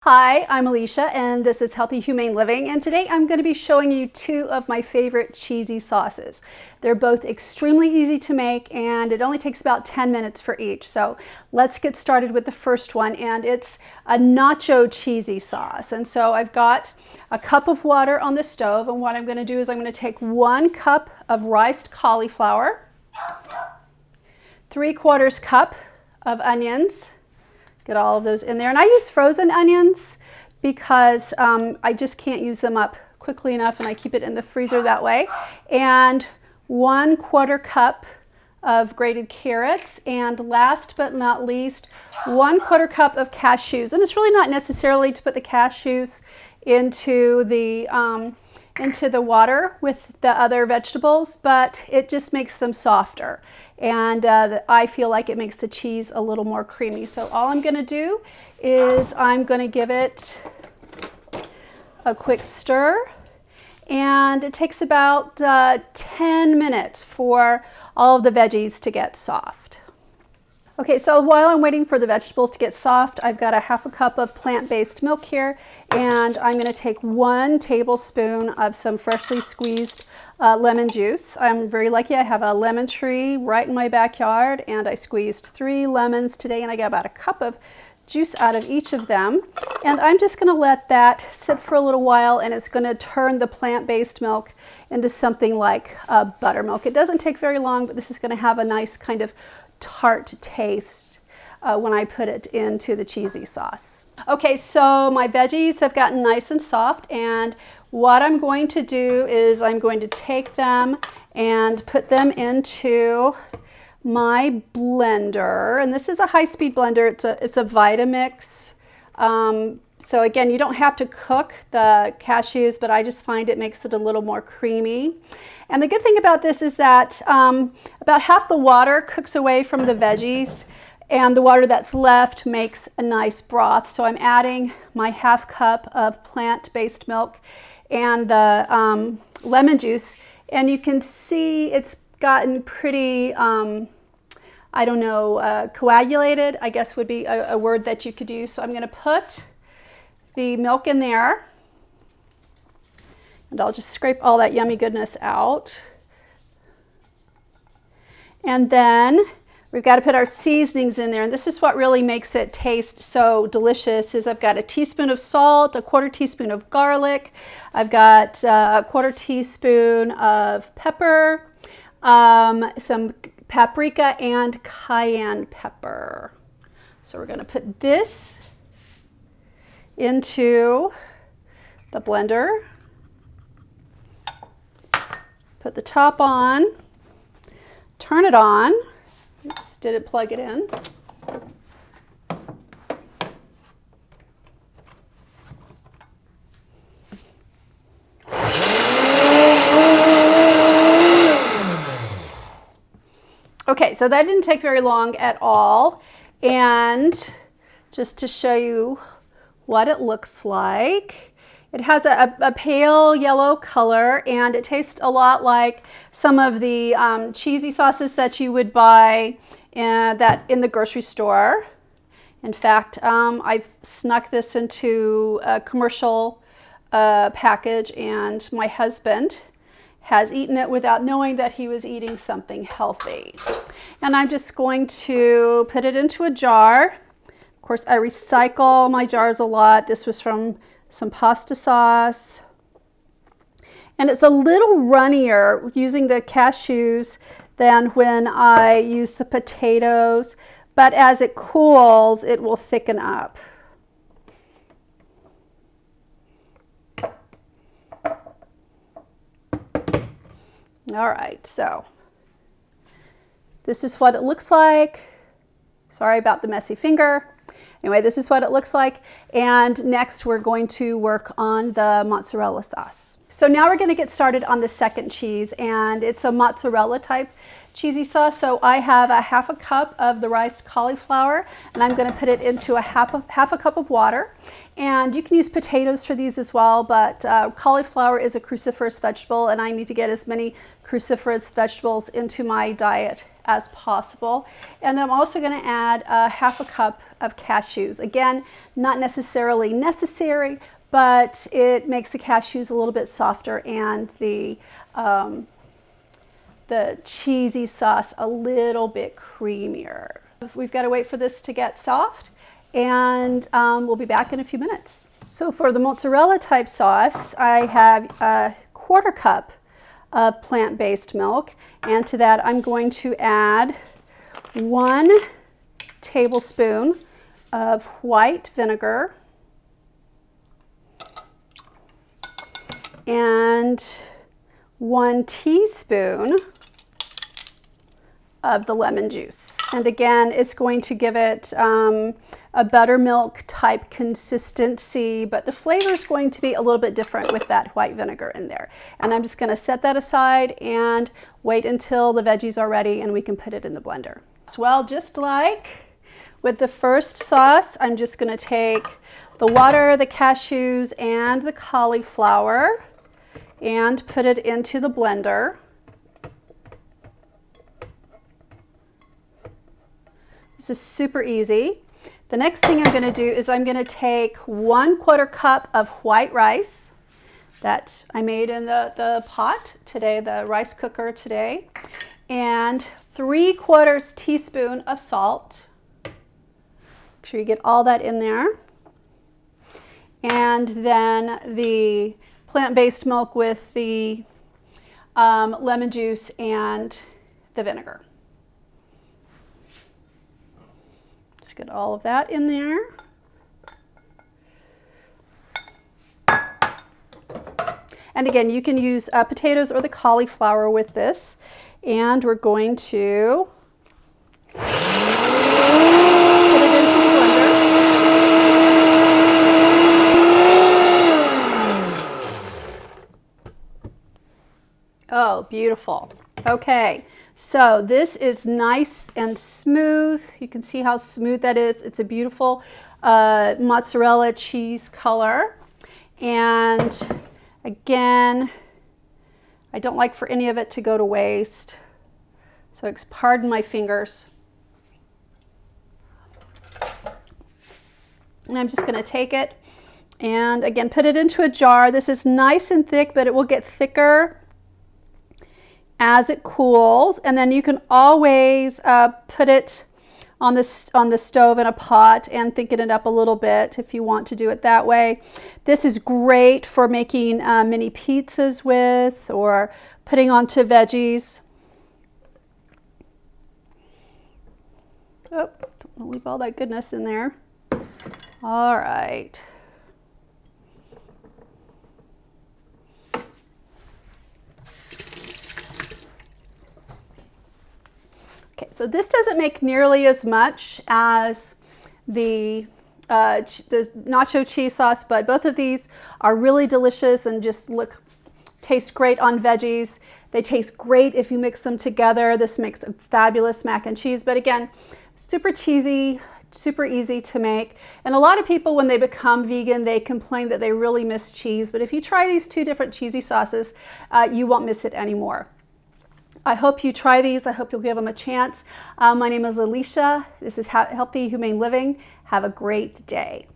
Hi, I'm Alicia and this is Healthy Humane Living, and today I'm going to be showing you two of my favorite cheesy sauces. They're both extremely easy to make and it only takes about 10 minutes for each. So let's get started with the first one, and it's a nacho cheesy sauce. And so I've got a cup of water on the stove, and what I'm going to do is I'm going to take 1 cup of riced cauliflower, 3/4 cup of onions. Get all of those in there, and I use frozen onions because I just can't use them up quickly enough, and I keep it in the freezer that way. And 1/4 cup of grated carrots, and last but not least 1/4 cup of cashews. And it's really not necessarily to put the cashews into the water with the other vegetables, but it just makes them softer, and I feel like it makes the cheese a little more creamy. So all I'm going to do is I'm going to give it a quick stir, and it takes about 10 minutes for all of the veggies to get soft. Okay, so while I'm waiting for the vegetables to get soft, I've got a 1/2 cup of plant-based milk here, and I'm going to take 1 tablespoon of some freshly squeezed lemon juice. I'm very lucky. I have a lemon tree right in my backyard, and I squeezed 3 lemons today, and I got about a cup of juice out of each of them. And I'm just going to let that sit for a little while, and it's going to turn the plant-based milk into something like buttermilk. It doesn't take very long, but this is going to have a nice kind of tart taste when I put it into the cheesy sauce. Okay, so my veggies have gotten nice and soft, and what I'm going to do is I'm going to take them and put them into my blender. And this is a high-speed blender. It's a Vitamix. So again, you don't have to cook the cashews, but I just find it makes it a little more creamy. And the good thing about this is that about half the water cooks away from the veggies, and the water that's left makes a nice broth. So I'm adding my 1/2 cup of plant-based milk and the lemon juice, and you can see it's gotten pretty, I don't know, coagulated, I guess would be a word that you could use. So I'm going to put the milk in there, and I'll just scrape all that yummy goodness out. And then we've got to put our seasonings in there, and this is what really makes it taste so delicious. Is I've got a teaspoon of salt, a 1/4 teaspoon of garlic, I've got a 1/4 teaspoon of pepper, some paprika and cayenne pepper. So we're going to put this into the blender, put the top on, turn it on. Oops, didn't plug it in. Okay, so that didn't take very long at all, and just to show you what it looks like, it has a pale yellow color, and it tastes a lot like some of the cheesy sauces that you would buy in the grocery store. In fact, I've snuck this into a commercial package, and my husband has eaten it without knowing that he was eating something healthy. And I'm just going to put it into a jar. Of course, I recycle my jars a lot. This was from some pasta sauce. And it's a little runnier using the cashews than when I use the potatoes, but as it cools, it will thicken up. All right, so this is what it looks like. Sorry about the messy finger. Anyway, this is what it looks like. And next we're going to work on the mozzarella sauce. So now we're going to get started on the second cheese, and it's a mozzarella type cheesy sauce. So I have a 1/2 cup of the riced cauliflower, and I'm going to put it into a half a cup of water. And you can use potatoes for these as well, but cauliflower is a cruciferous vegetable, and I need to get as many cruciferous vegetables into my diet as possible. And I'm also going to add half a cup of cashews. Again, not necessarily necessary, but it makes the cashews a little bit softer and the cheesy sauce a little bit creamier. We've got to wait for this to get soft, and we'll be back in a few minutes. So for the mozzarella type sauce, I have a 1/4 cup of plant-based milk, and to that I'm going to add 1 tablespoon of white vinegar and 1 teaspoon of the lemon juice. And again, it's going to give it a buttermilk type consistency, but the flavor is going to be a little bit different with that white vinegar in there. And I'm just going to set that aside and wait until the veggies are ready and we can put it in the blender. Well, just like with the first sauce, I'm just going to take the water, the cashews, and the cauliflower and put it into the blender. This is super easy. The next thing I'm going to do is I'm going to take 1/4 cup of white rice that I made in the pot today, the rice cooker today, and 3/4 teaspoon of salt. Make sure you get all that in there. And then the plant-based milk with the lemon juice and the vinegar. Just get all of that in there. And again, you can use potatoes or the cauliflower with this. And we're going to put it into the blender. Oh, beautiful. Okay, so this is nice and smooth. You can see how smooth that is. It's a beautiful mozzarella cheese color. And again, I don't like for any of it to go to waste. So pardon my fingers. And I'm just going to take it and again put it into a jar. This is nice and thick, but it will get thicker as it cools. And then you can always put it on the stove in a pot and thicken it up a little bit if you want to do it that way. This is great for making mini pizzas with or putting onto veggies. Oh, don't want to leave all that goodness in there. All right. Okay, so this doesn't make nearly as much as the nacho cheese sauce, but both of these are really delicious and just taste great on veggies. They taste great if you mix them together. This makes a fabulous mac and cheese, but again, super cheesy, super easy to make. And a lot of people, when they become vegan, they complain that they really miss cheese, but if you try these 2 different cheesy sauces, you won't miss it anymore. I hope you try these. I hope you'll give them a chance. My name is Alicia. This is Healthy Humane Living. Have a great day.